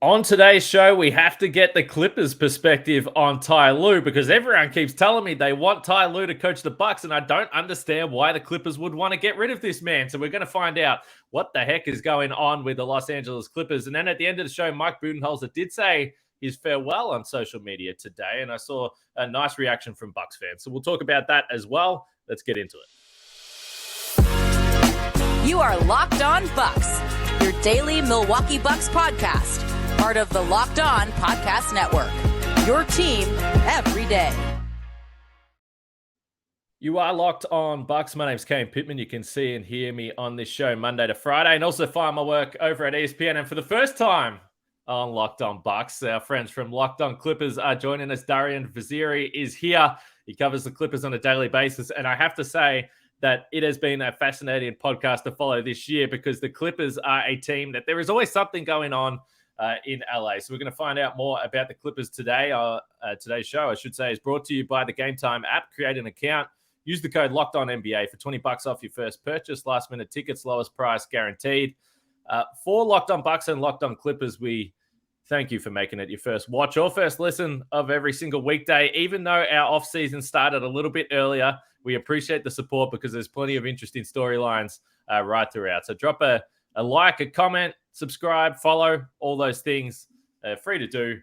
On today's show, we have to get the Clippers' perspective on Ty Lue because everyone keeps telling me they want Ty Lue to coach the Bucks, and I don't understand why the Clippers would want to get rid of this man. So we're going to find out what the heck is going on with the Los Angeles Clippers. And then at the end of the show, Mike Budenholzer did say his farewell on social media today, and I saw a nice reaction from Bucks fans. So we'll talk about that as well. Let's get into it. You are Locked On Bucks, your daily Milwaukee Bucks podcast. Part of the Locked On Podcast Network, your team every day. You are Locked On Bucks. My name's Kane Pittman. You can see and hear me on this show Monday to Friday, and also find my work over at ESPN. And for the first time on Locked On Bucks, our friends from Locked On Clippers are joining us. Darian Vaziri is here. He covers the Clippers on a daily basis, and I have to say that it has been a fascinating podcast to follow this year because the Clippers are a team that there is always something going on in LA. So we're going to find out more about the Clippers today. Today's show, I should say, is brought to you by the Game Time app. Create an account. Use the code LOCKEDONNBA for $20 off your first purchase. Last minute tickets, lowest price guaranteed. For Locked On Bucks and Locked On Clippers, we thank you for making it your first watch or first listen of every single weekday. Even though our off-season started a little bit earlier, we appreciate the support because there's plenty of interesting storylines right throughout. So drop a like, a comment, subscribe, follow, all those things. Free to do,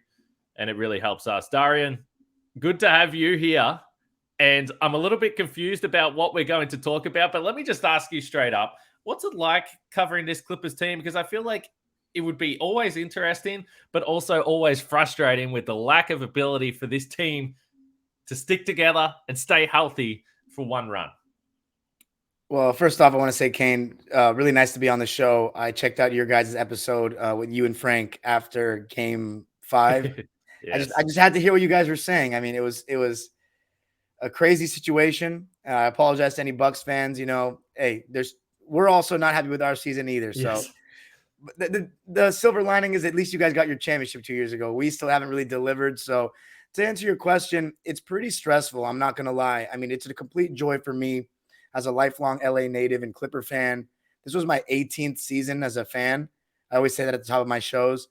and it really helps us. Darian, good to have you here. And I'm a little bit confused about what we're going to talk about, but let me just ask you straight up. What's it like covering this Clippers team? Because I feel like it would be always interesting, but also always frustrating with the lack of ability for this team to stick together and stay healthy for one run. Well, first off, I want to say, Kane, really nice to be on the show. I checked out your guys' episode with you and Frank after Game 5. Yes. I just had to hear what you guys were saying. I mean, it was a crazy situation. I apologize to any Bucks fans. You know, hey, we're also not happy with our season either. So the silver lining is at least you guys got your championship 2 years ago. We still haven't really delivered. So to answer your question, it's pretty stressful. I'm not going to lie. I mean, it's a complete joy for me as a lifelong LA native and Clipper fan. This was my 18th season as a fan. I always say that at the top of my shows.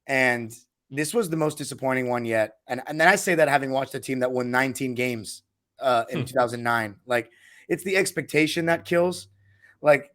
And this was the most disappointing one yet. And then I say that having watched a team that won 19 games in 2009. Like, it's the expectation that kills. Like,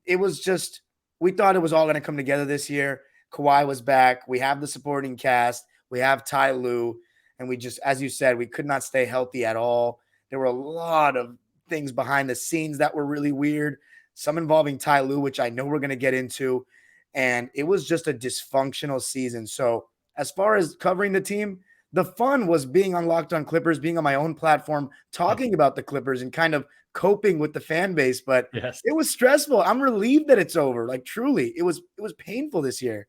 it was just, we thought it was all going to come together this year. Kawhi was back. We have the supporting cast. We have Ty Lue. And we just, as you said, we could not stay healthy at all. There were a lot of things behind the scenes that were really weird, some involving Ty Lue, which I know we're going to get into. And it was just a dysfunctional season. So as far as covering the team, the fun was being on Locked On Clippers, being on my own platform, talking about the Clippers and kind of coping with the fan base. But It was stressful. I'm relieved that it's over. Like, truly, it was painful this year.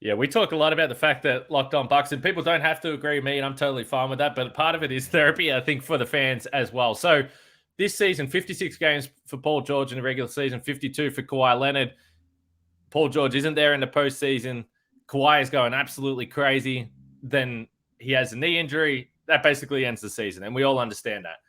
Yeah, we talk a lot about the fact that Locked On Bucks, and people don't have to agree with me, and I'm totally fine with that, but part of it is therapy, I think, for the fans as well. So this season, 56 games for Paul George in the regular season, 52 for Kawhi Leonard. Paul George isn't there in the postseason. Kawhi is going absolutely crazy. Then he has a knee injury. That basically ends the season, and we all understand that.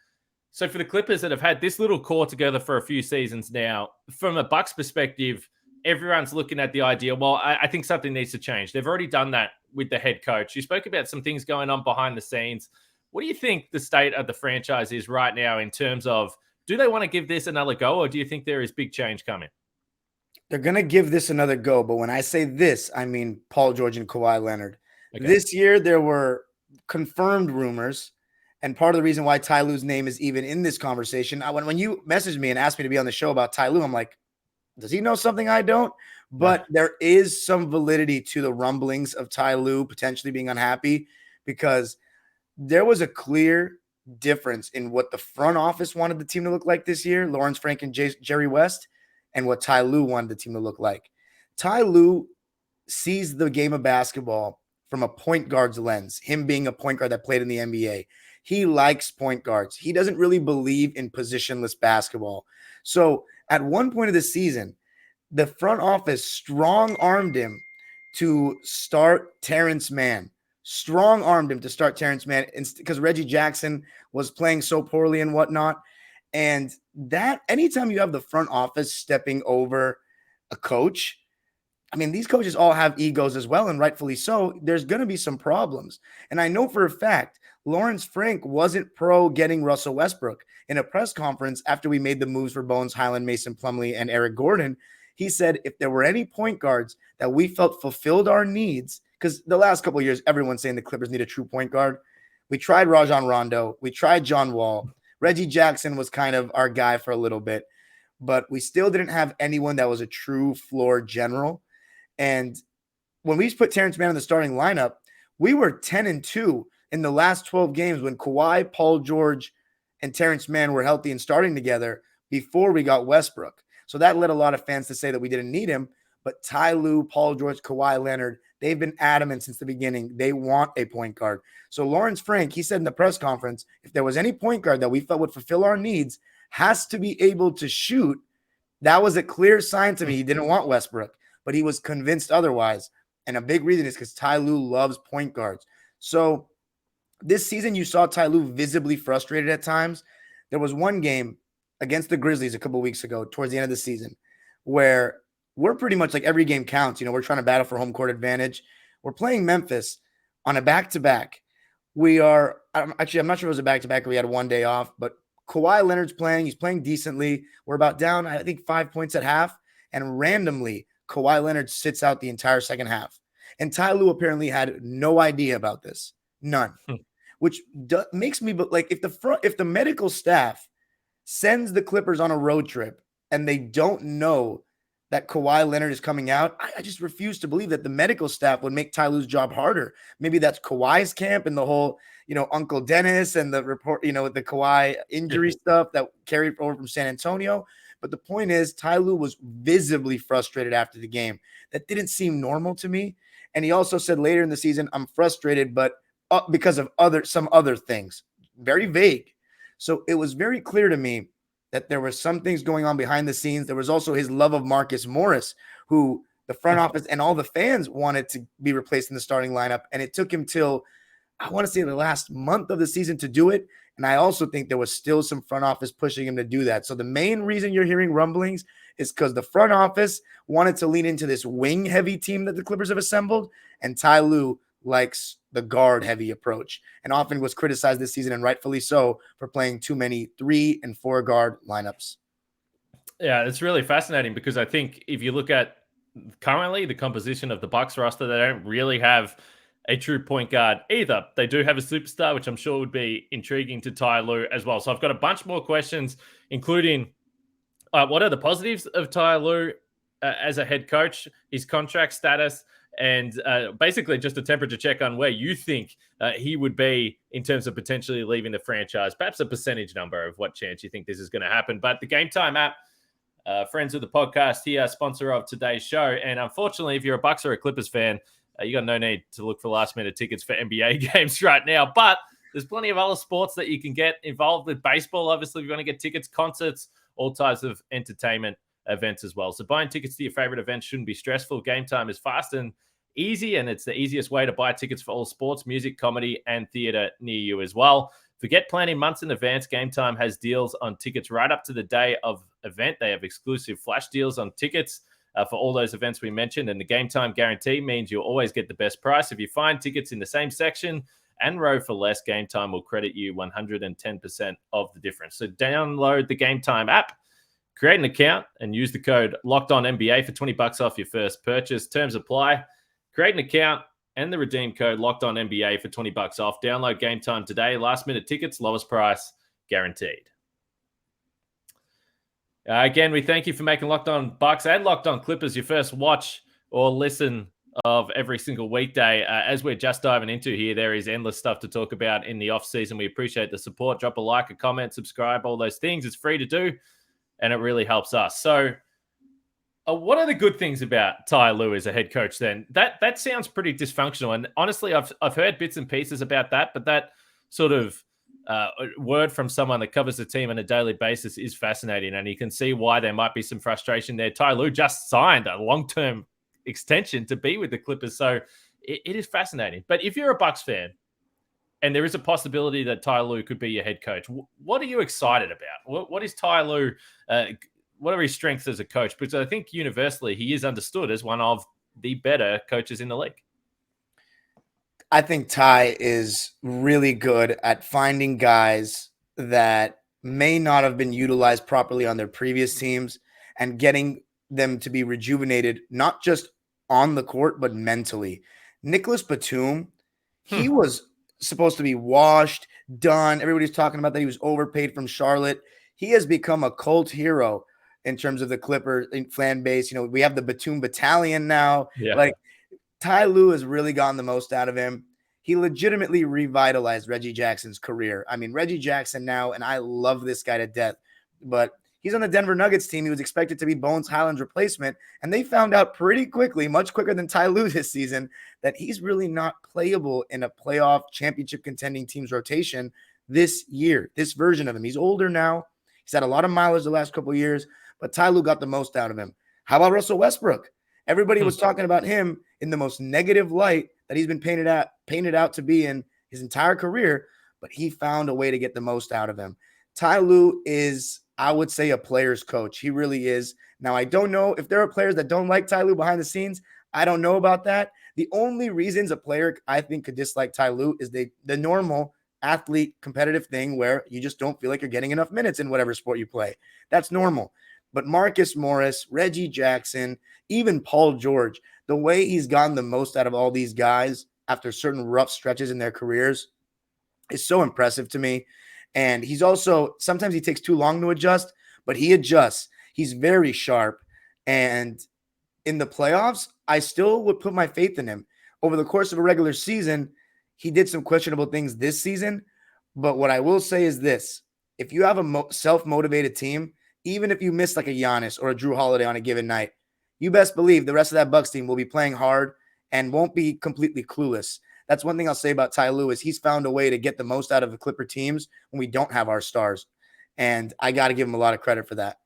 So for the Clippers that have had this little core together for a few seasons now, from a Bucks perspective, everyone's looking at the idea, well, I think something needs to change. They've already done that with the head coach. You spoke about some things going on behind the scenes. What do you think the state of the franchise is right now in terms of, do they want to give this another go, or do you think there is big change coming? They're going to give this another go, but when I say this, I mean Paul George and Kawhi Leonard. Okay. This year, there were confirmed rumors, and part of the reason why Ty Lue's name is even in this conversation, when you messaged me and asked me to be on the show about Ty Lue, I'm like, does he know something I don't? But there is some validity to the rumblings of Ty Lue potentially being unhappy, because there was a clear difference in what the front office wanted the team to look like this year, Lawrence Frank and Jerry West, and what Ty Lue wanted the team to look like. Ty Lue sees the game of basketball from a point guard's lens, him being a point guard that played in the NBA. He likes point guards. He doesn't really believe in positionless basketball. So at one point of the season, the front office strong-armed him to start Terrence Mann. Strong-armed him to start Terrence Mann because Reggie Jackson was playing so poorly and whatnot. And that, anytime you have the front office stepping over a coach, I mean, these coaches all have egos as well, and rightfully so. There's going to be some problems. And I know for a fact, Lawrence Frank wasn't pro getting Russell Westbrook. In a press conference after we made the moves for Bones Highland, Mason Plumlee, and Eric Gordon, he said if there were any point guards that we felt fulfilled our needs, because the last couple of years, everyone's saying the Clippers need a true point guard. We tried Rajon Rondo. We tried John Wall. Reggie Jackson was kind of our guy for a little bit, but we still didn't have anyone that was a true floor general. And when we put Terrence Mann in the starting lineup, we were 10-2 in the last 12 games when Kawhi, Paul George, and Terrence Mann were healthy and starting together before we got Westbrook. So that led a lot of fans to say that we didn't need him. But Ty Lue, Paul George, Kawhi Leonard, they've been adamant since the beginning. They want a point guard. So Lawrence Frank, he said in the press conference, if there was any point guard that we felt would fulfill our needs, has to be able to shoot. That was a clear sign to me. He didn't want Westbrook, but he was convinced otherwise. And a big reason is because Ty Lue loves point guards. So this season, you saw Ty Lue visibly frustrated at times. There was one game against the Grizzlies a couple of weeks ago, towards the end of the season, where we're pretty much like every game counts. You know, we're trying to battle for home court advantage. We're playing Memphis on a back-to-back. I'm not sure if it was a back-to-back or we had one day off, but Kawhi Leonard's playing. He's playing decently. We're about down, I think, 5 points at half. And randomly, Kawhi Leonard sits out the entire second half. And Ty Lue apparently had no idea about this. None. Which makes me like if the medical staff sends the Clippers on a road trip and they don't know that Kawhi Leonard is coming out, I just refuse to believe that the medical staff would make Ty Lue's job harder. Maybe that's Kawhi's camp and the whole, Uncle Dennis and the report, the Kawhi injury stuff that carried over from San Antonio. But the point is, Ty Lue was visibly frustrated after the game. That didn't seem normal to me. And he also said later in the season, I'm frustrated, but because of some other things. Very vague. So it was very clear to me that there were some things going on behind the scenes. There was also his love of Marcus Morris, who the front office and all the fans wanted to be replaced in the starting lineup. And it took him till, I want to say, the last month of the season to do it. And I also think there was still some front office pushing him to do that. So the main reason you're hearing rumblings is because the front office wanted to lean into this wing-heavy team that the Clippers have assembled, and Ty Lue likes the guard-heavy approach and often was criticized this season, and rightfully so, for playing too many 3 and 4 guard lineups. Yeah, it's really fascinating because I think if you look at currently the composition of the Bucks roster, they don't really have a true point guard either. They do have a superstar, which I'm sure would be intriguing to Ty Lue as well. So I've got a bunch more questions, including what are the positives of Ty Lue as a head coach, his contract status, and basically just a temperature check on where you think he would be in terms of potentially leaving the franchise. Perhaps a percentage number of what chance you think this is going to happen. But the Game Time app, friends of the podcast here, sponsor of today's show. And unfortunately, if you're a Bucks or a Clippers fan, you got no need to look for last-minute tickets for NBA games right now. But there's plenty of other sports that you can get involved with. Baseball, obviously, if you want to get tickets, concerts, all types of entertainment events as well. So buying tickets to your favorite events shouldn't be stressful. Game Time is fast and easy, and it's the easiest way to buy tickets for all sports, music, comedy, and theater near you as well. Forget planning months in advance. Game Time has deals on tickets right up to the day of event. They have exclusive flash deals on tickets for all those events we mentioned, and the Game Time guarantee means you'll always get the best price. If you find tickets in the same section and row for less, Game Time will credit you 110% of the difference. So download the Game Time app, create an account, and use the code LOCKEDONNBA for $20 off your first purchase. Terms apply. Create an account and the redeem code LOCKEDONNBA for $20 off. Download Game Time today. Last minute tickets, lowest price guaranteed. Again, we thank you for making Locked On Bucks and Locked On Clippers your first watch or listen of every single weekday. As we're just diving into here, there is endless stuff to talk about in the offseason. We appreciate the support. Drop a like, a comment, subscribe, all those things. It's free to do, and it really helps us. So what are the good things about Ty Lue as a head coach then? That sounds pretty dysfunctional. And honestly, I've heard bits and pieces about that, but that sort of word from someone that covers the team on a daily basis is fascinating, and you can see why there might be some frustration there. Ty Lue just signed a long-term extension to be with the Clippers, so it is fascinating. But if you're a Bucks fan and there is a possibility that Ty Lue could be your head coach, what are you excited about? What is Ty Lue, what are his strengths as a coach? Because I think universally he is understood as one of the better coaches in the league. I think Ty is really good at finding guys that may not have been utilized properly on their previous teams and getting them to be rejuvenated, not just on the court, but mentally. Nicholas Batum, he was supposed to be washed, done. Everybody's talking about that he was overpaid from Charlotte. He has become a cult hero in terms of the Clipper fan base. We have the Batum Battalion now. Yeah. Like, Ty Lue has really gotten the most out of him. He legitimately revitalized Reggie Jackson's career. I mean, Reggie Jackson now, and I love this guy to death, but he's on the Denver Nuggets team. He was expected to be Bones Highland's replacement, and they found out pretty quickly, much quicker than Ty Lue this season, that he's really not playable in a playoff championship contending team's rotation this year, this version of him. He's older now. He's had a lot of mileage the last couple of years, but Ty Lue got the most out of him. How about Russell Westbrook? Everybody was talking about him in the most negative light that he's been painted out to be in his entire career, but he found a way to get the most out of him. Ty Lue is, I would say, a player's coach. He really is. Now, I don't know if there are players that don't like Ty Lue behind the scenes. I don't know about that. The only reasons a player, I think, could dislike Ty Lue is the normal athlete competitive thing where you just don't feel like you're getting enough minutes in whatever sport you play. That's normal. But Marcus Morris, Reggie Jackson, even Paul George, the way he's gotten the most out of all these guys after certain rough stretches in their careers is so impressive to me. And he's also, sometimes he takes too long to adjust, but he adjusts. He's very sharp. And in the playoffs, I still would put my faith in him. Over the course of a regular season, he did some questionable things this season. But what I will say is this: if you have a self-motivated team, even if you miss like a Giannis or a Drew Holiday on a given night, you best believe the rest of that Bucks team will be playing hard and won't be completely clueless. That's one thing I'll say about Ty Lue is he's found a way to get the most out of the Clipper teams when we don't have our stars. And I got to give him a lot of credit for that.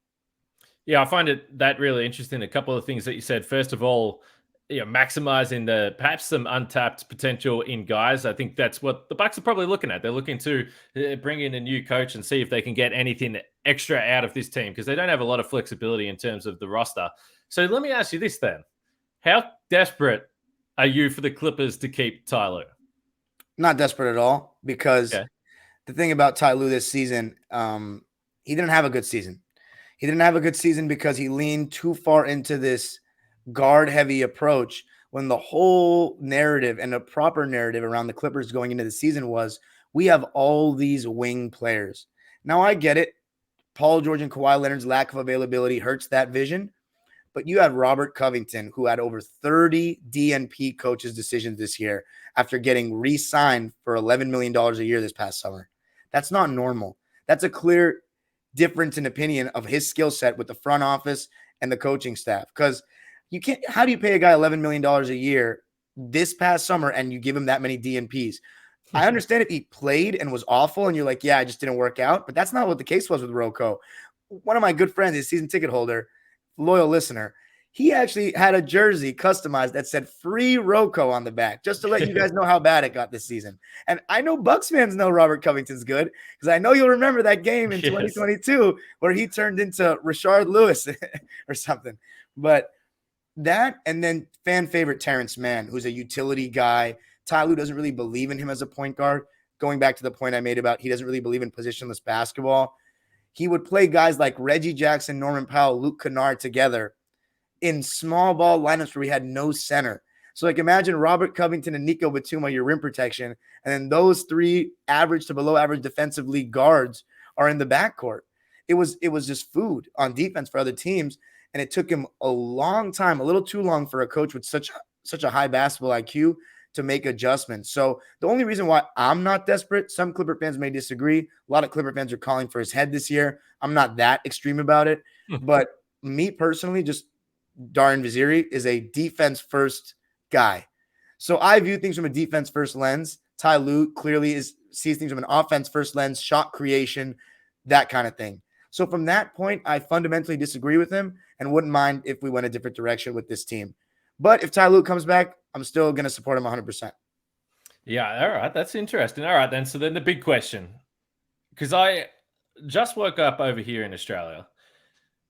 Yeah, I find that really interesting. A couple of things that you said. First of all, maximizing perhaps some untapped potential in guys. I think that's what the Bucks are probably looking at. They're looking to bring in a new coach and see if they can get anything extra out of this team because they don't have a lot of flexibility in terms of the roster. So let me ask you this then. How desperate are you for the Clippers to keep Ty Lue? Not desperate at all, because the thing about Ty Lue this season, he didn't have a good season. He didn't have a good season because he leaned too far into this guard-heavy approach when the whole narrative and a proper narrative around the Clippers going into the season was, we have all these wing players. Now, I get it. Paul George and Kawhi Leonard's lack of availability hurts that vision. But you had Robert Covington, who had over 30 DNP coaches' decisions this year after getting re-signed for $11 million a year this past summer. That's not normal. That's a clear difference in opinion of his skill set with the front office and the coaching staff. Because you can't, how do you pay a guy $11 million a year this past summer and you give him that many DNPs? I understand if he played and was awful and you're like, yeah, I just didn't work out. But that's not what the case was with Rocco. One of my good friends, his season ticket holder, loyal listener, he actually had a jersey customized that said "Free Rocco" on the back, just to let you guys know how bad it got this season. And I know Bucks fans know Robert Covington's good because I know you'll remember that game in 2022 where he turned into Rashard Lewis or something. But that, and then fan favorite Terrence Mann, who's a utility guy. Ty Lue doesn't really believe in him as a point guard. Going back to the point I made about he doesn't really believe in positionless basketball. He would play guys like Reggie Jackson, Norman Powell, Luke Kennard together in small ball lineups where we had no center. So like imagine Robert Covington and Nico Batum are your rim protection, and then those three average to below average defensive league guards are in the backcourt. It was just food on defense for other teams, and it took him a long time, a little too long for a coach with such a high basketball IQ to make adjustments. So the only reason why I'm not desperate, some Clipper fans may disagree. A lot of Clipper fans are calling for his head this year. I'm not that extreme about it. But me personally, just Darian Vaziri is a defense-first guy. So I view things from a defense-first lens. Ty Lue clearly sees things from an offense-first lens, shot creation, that kind of thing. So from that point, I fundamentally disagree with him and wouldn't mind if we went a different direction with this team. But if Ty Lue comes back, I'm still going to support him 100%. Yeah, all right. That's interesting. All right, then. So then the big question, because I just woke up over here in Australia.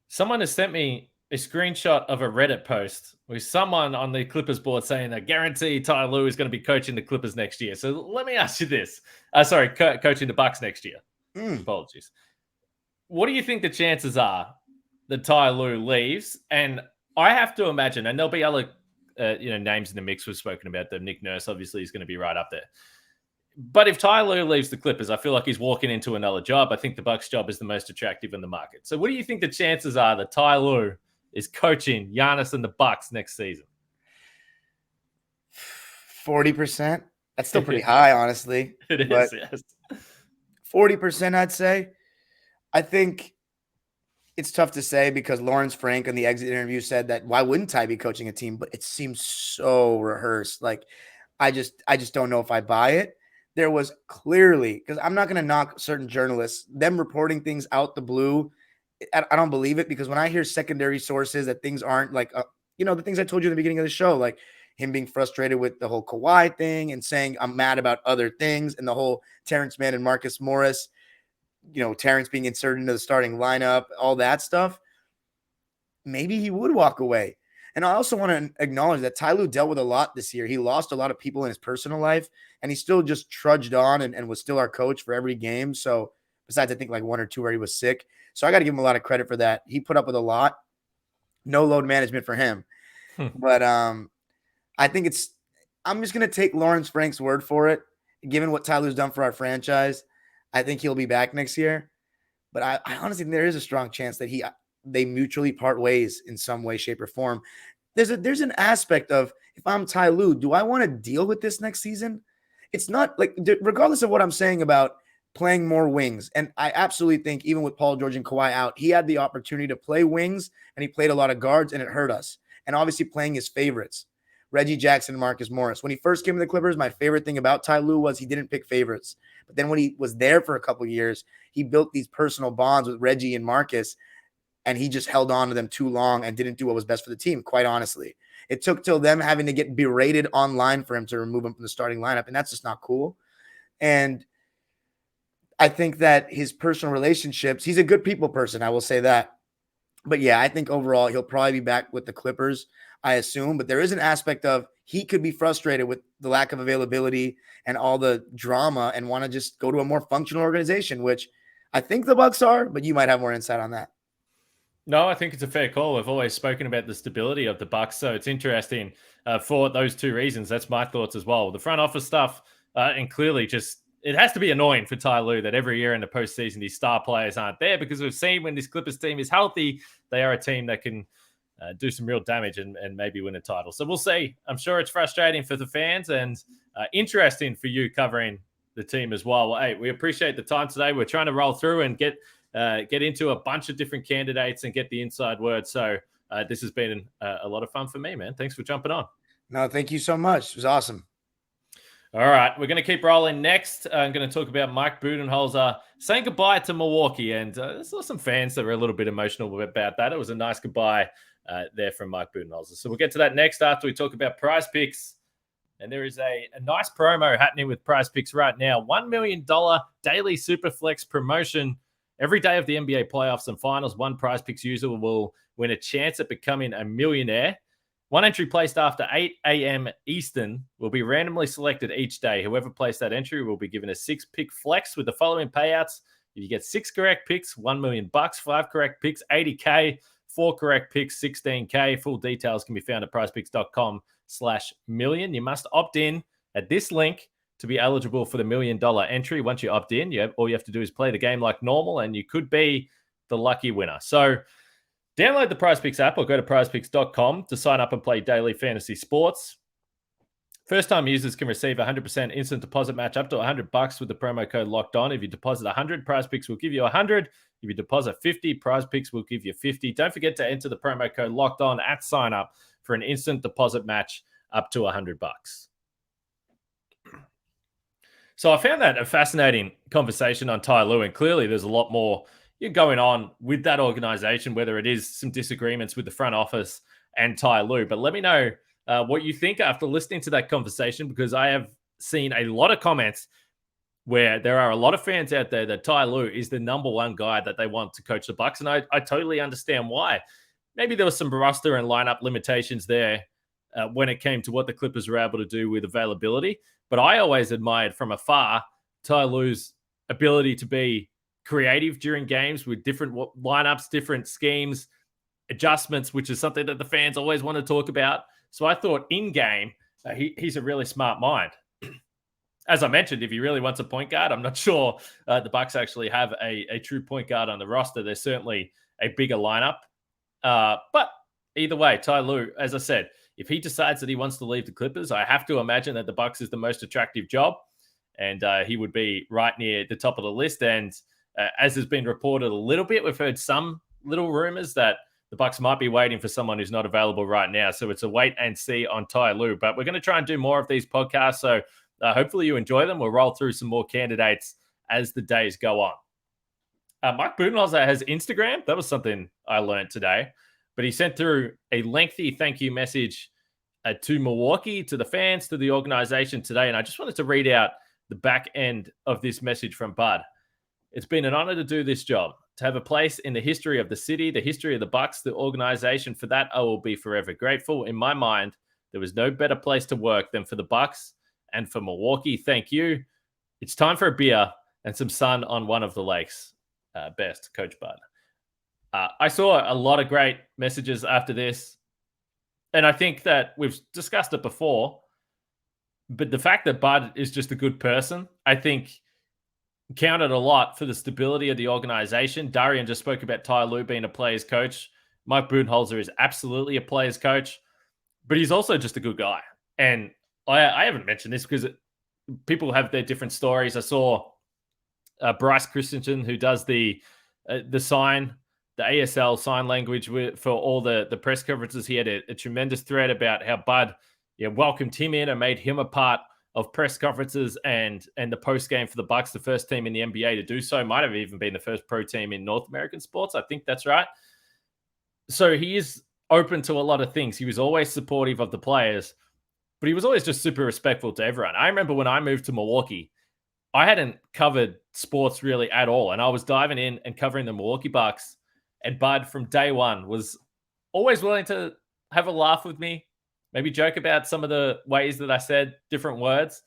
Someone has sent me a screenshot of a Reddit post with someone on the Clippers board saying, I guarantee Ty Lue is going to be coaching the Clippers next year. So let me ask you this. Coaching the Bucks next year. Apologies. What do you think the chances are that Ty Lue leaves? And I have to imagine, and there'll be other names in the mix we've spoken about them. Nick Nurse obviously is going to be right up there. But if Ty Lue leaves the Clippers, I feel like he's walking into another job. I think the Bucks job is the most attractive in the market. So what do you think the chances are that Ty Lue is coaching Giannis and the Bucks next season? 40%. That's still pretty high, honestly. It is, yes. 40%, I'd say. I think it's tough to say because Lawrence Frank in the exit interview said that why wouldn't Ty be coaching a team? But it seems so rehearsed. Like, I just don't know if I buy it. There was clearly, because I'm not going to knock certain journalists, them reporting things out the blue. I don't believe it, because when I hear secondary sources that things aren't like, the things I told you in the beginning of the show, like him being frustrated with the whole Kawhi thing and saying I'm mad about other things, and the whole Terrence Mann and Marcus Morris, Terrence being inserted into the starting lineup, all that stuff, maybe he would walk away. And I also want to acknowledge that Ty Lue dealt with a lot this year. He lost a lot of people in his personal life, and he still just trudged on and was still our coach for every game. So besides, I think like one or two where he was sick. So I got to give him a lot of credit for that. He put up with a lot. No load management for him. But I think I'm just going to take Lawrence Frank's word for it. Given what Ty Lue's done for our franchise, I think he'll be back next year. But I honestly think there is a strong chance that they mutually part ways in some way, shape, or form. There's an aspect of, if I'm Ty Lue, do I want to deal with this next season? It's not like, regardless of what I'm saying about playing more wings, and I absolutely think even with Paul George and Kawhi out, he had the opportunity to play wings, and he played a lot of guards, and it hurt us. And obviously playing his favorites, Reggie Jackson and Marcus Morris. When he first came to the Clippers, my favorite thing about Ty Lue was he didn't pick favorites. But then when he was there for a couple of years, he built these personal bonds with Reggie and Marcus, and he just held on to them too long and didn't do what was best for the team, quite honestly. It took till them having to get berated online for him to remove him from the starting lineup, and that's just not cool. And I think that his personal relationships, he's a good people person, I will say that. But yeah, I think overall he'll probably be back with the Clippers, I assume. But there is an aspect of he could be frustrated with the lack of availability and all the drama and want to just go to a more functional organization, which I think the Bucks are, but you might have more insight on that. No, I think it's a fair call. We've always spoken about the stability of the Bucks, so it's interesting for those two reasons. That's my thoughts as well. The front office stuff, and clearly just it has to be annoying for Ty Lue that every year in the postseason these star players aren't there, because we've seen when this Clippers team is healthy, they are a team that can do some real damage and maybe win a title. So we'll see. I'm sure it's frustrating for the fans and interesting for you covering the team as well. Well, hey, we appreciate the time today. We're trying to roll through and get into a bunch of different candidates and get the inside word. So this has been a lot of fun for me, man. Thanks for jumping on. No, thank you so much. It was awesome. All right, we're going to keep rolling. Next, I'm going to talk about Mike Budenholzer saying goodbye to Milwaukee. And there's some fans that were a little bit emotional about that. It was a nice goodbye there from Mike Budenholzer. So we'll get to that next after we talk about Prize Picks. And there is a nice promo happening with Prize Picks right now. $1 million daily Superflex promotion. Every day of the NBA playoffs and finals, one Prize Picks user will win a chance at becoming a millionaire. One entry placed after 8 a.m. Eastern will be randomly selected each day. Whoever placed that entry will be given a 6-pick flex with the following payouts. If you get 6 correct picks, $1 million, 5 correct picks, $80K, 4 correct picks, $16K. Full details can be found at prizepicks.com/million. You must opt in at this link to be eligible for the $1 million entry. Once you opt in, all you have to do is play the game like normal, and you could be the lucky winner. So download the Prize Picks app or go to prizepicks.com to sign up and play daily fantasy sports. First-time users can receive 100% instant deposit match up to $100 with the promo code Locked On. If you deposit 100, Prize Picks will give you 100. If you deposit 50, Prize Picks will give you 50. Don't forget to enter the promo code Locked On at sign up for an instant deposit match up to $100. So I found that a fascinating conversation on Ty Lue, and clearly there's a lot more going on with that organization, whether it is some disagreements with the front office and Ty Lue. But let me know what you think after listening to that conversation, because I have seen a lot of comments where there are a lot of fans out there that Ty Lue is the number one guy that they want to coach the Bucks, and I totally understand why. maybe there was some roster and lineup limitations there when it came to what the Clippers were able to do with availability. But I always admired from afar Ty Lue's ability to be creative during games with different lineups, different schemes, adjustments, which is something that the fans always want to talk about. So I thought in game, he's a really smart mind. As I mentioned, if he really wants a point guard, I'm not sure the Bucks actually have a true point guard on the roster. There's certainly a bigger lineup. But either way, Ty Lue, as I said, if he decides that he wants to leave the Clippers, I have to imagine that the Bucks is the most attractive job, and he would be right near the top of the list. And as has been reported a little bit, we've heard some little rumors that the Bucks might be waiting for someone who's not available right now. So it's a wait and see on Ty Lue. But we're going to try and do more of these podcasts. So hopefully you enjoy them. We'll roll through some more candidates as the days go on. Mike Budenholzer has Instagram. That was something I learned today. But he sent through a lengthy thank you message to Milwaukee, to the fans, to the organization today. And I just wanted to read out the back end of this message from Bud. It's been an honor to do this job, to have a place in the history of the city, the history of the Bucks, the organization. For that, I will be forever grateful. In my mind, there was no better place to work than for the Bucks and for Milwaukee. Thank you. It's time for a beer and some sun on one of the lakes. Best, Coach Bud. I saw a lot of great messages after this, and I think that we've discussed it before, but the fact that Bud is just a good person, I think counted a lot for the stability of the organization. Darian just spoke about Ty Lue being a player's coach. Mike Budenholzer is absolutely a player's coach, but he's also just a good guy. And I haven't mentioned this because people have their different stories. I saw Bryce Christensen, who does the sign, the ASL sign language for all the press conferences. He had a tremendous thread about how Bud welcomed him in and made him a part of press conferences and the post game for the Bucks, the first team in the NBA to do so. Might have even been the first pro team in North American sports. I think that's right. So he is open to a lot of things. He was always supportive of the players, but he was always just super respectful to everyone. I remember when I moved to Milwaukee, I hadn't covered sports really at all, and I was diving in and covering the Milwaukee Bucks, and Bud from day one was always willing to have a laugh with me, maybe joke about some of the ways that I said different words,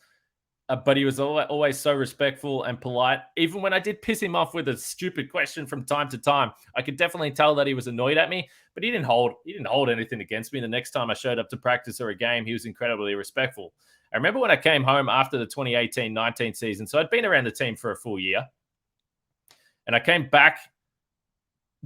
but he was always so respectful and polite. Even when I did piss him off with a stupid question from time to time, I could definitely tell that he was annoyed at me, but he didn't hold anything against me. The next time I showed up to practice or a game, he was incredibly respectful. I remember when I came home after the 2018-19 season, so I'd been around the team for a full year, and I came back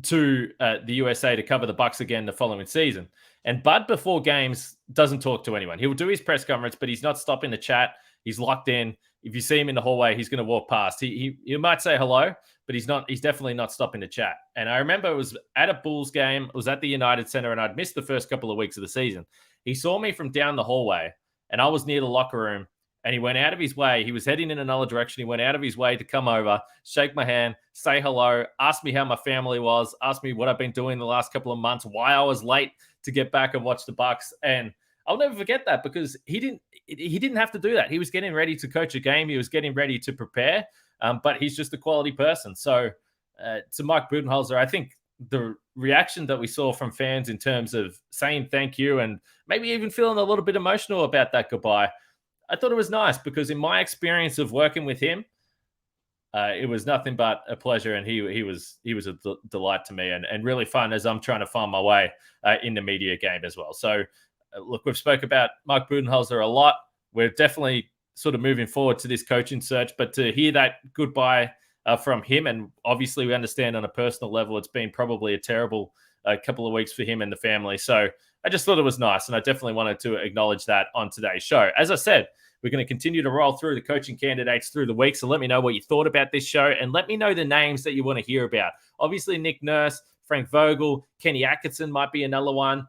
to the USA to cover the Bucks again the following season. And Bud, before games, doesn't talk to anyone. He'll do his press conference, but he's not stopping to chat. He's locked in. If you see him in the hallway, he's going to walk past. He might say hello, but he's definitely not stopping to chat. And I remember it was at a Bulls game. It was at the United Center, and I'd missed the first couple of weeks of the season. He saw me from down the hallway, and I was near the locker room, and he went out of his way. He was heading in another direction. He went out of his way to come over, shake my hand, say hello, ask me how my family was, ask me what I've been doing the last couple of months, why I was late to get back and watch the Bucks. And I'll never forget that because he didn't have to do that. He was getting ready to coach a game. He was getting ready to prepare, but he's just a quality person. So to Mike Budenholzer, I think the reaction that we saw from fans in terms of saying thank you and maybe even feeling a little bit emotional about that goodbye, I thought it was nice because in my experience of working with him, it was nothing but a pleasure, and he was a delight to me and really fun as I'm trying to find my way in the media game as well. So, look, we've spoke about Mike Budenholzer a lot. We're definitely sort of moving forward to this coaching search, but to hear that goodbye from him, and obviously we understand on a personal level, it's been probably a terrible couple of weeks for him and the family. So I just thought it was nice, and I definitely wanted to acknowledge that on today's show. As I said, we're going to continue to roll through the coaching candidates through the week, so let me know what you thought about this show, and let me know the names that you want to hear about. Obviously, Nick Nurse, Frank Vogel, Kenny Atkinson might be another one,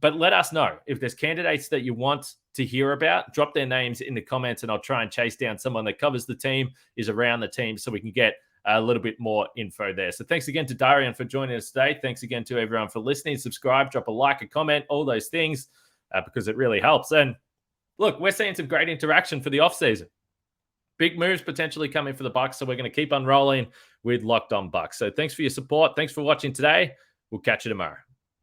but let us know. If there's candidates that you want to hear about, drop their names in the comments, and I'll try and chase down someone that covers the team, is around the team, so we can get a little bit more info there. So thanks again to Darian for joining us today. Thanks again to everyone for listening. Subscribe, drop a like, a comment, all those things, because it really helps. And look, we're seeing some great interaction for the offseason. Big moves potentially coming for the Bucks, so we're going to keep on rolling with Locked On Bucks. So thanks for your support. Thanks for watching today. We'll catch you tomorrow.